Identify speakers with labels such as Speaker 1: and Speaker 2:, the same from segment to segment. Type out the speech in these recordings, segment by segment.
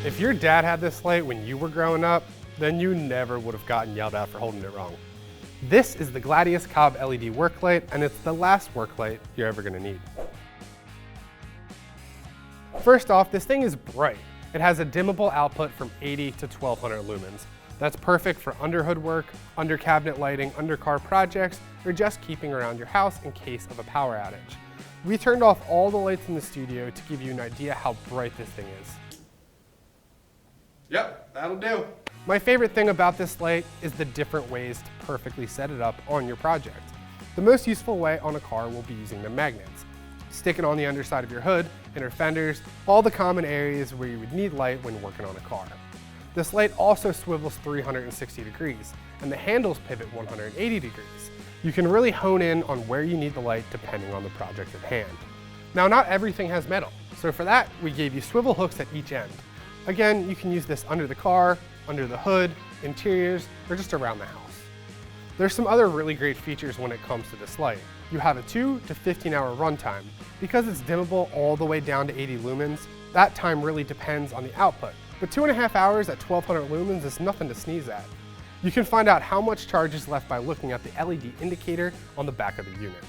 Speaker 1: If your dad had this light when you were growing up, then you never would have gotten yelled at for holding it wrong. This is the Gladius COB LED work light, and it's the last work light you're ever gonna need. First off, this thing is bright. It has a dimmable output from 80 to 1200 lumens. That's perfect for under hood work, under cabinet lighting, under car projects, or just keeping around your house in case of a power outage. We turned off all the lights in the studio to give you an idea how bright this thing is. Yep, that'll do. My favorite thing about this light is the different ways to perfectly set it up on your project. The most useful way on a car will be using the magnets. Stick it on the underside of your hood, inner fenders, all the common areas where you would need light when working on a car. This light also swivels 360 degrees, and the handles pivot 180 degrees. You can really hone in on where you need the light depending on the project at hand. Now, not everything has metal, so for that, we gave you swivel hooks at each end. Again, you can use this under the car, under the hood, interiors, or just around the house. There's some other really great features when it comes to this light. You have a 2 to 15 hour runtime. Because it's dimmable all the way down to 80 lumens, that time really depends on the output. But 2.5 hours at 1200 lumens is nothing to sneeze at. You can find out how much charge is left by looking at the LED indicator on the back of the unit.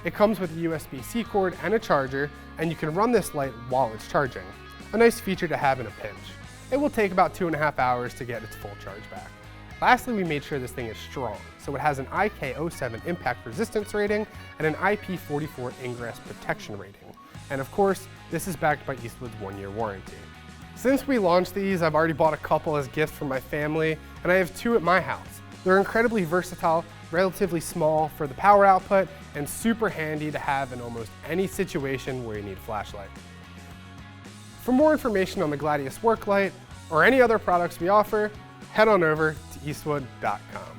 Speaker 1: It comes with a USB-C cord and a charger, and you can run this light while it's charging. A nice feature to have in a pinch. It will take about 2.5 hours to get its full charge back. Lastly, we made sure this thing is strong, so it has an IK07 impact resistance rating and an IP44 ingress protection rating. And of course, this is backed by Eastwood's 1-year warranty. Since we launched these, I've already bought a couple as gifts for my family, and I have 2 at my house. They're incredibly versatile, relatively small for the power output, and super handy to have in almost any situation where you need a flashlight. For more information on the Gladius work light or any other products we offer, head on over to eastwood.com.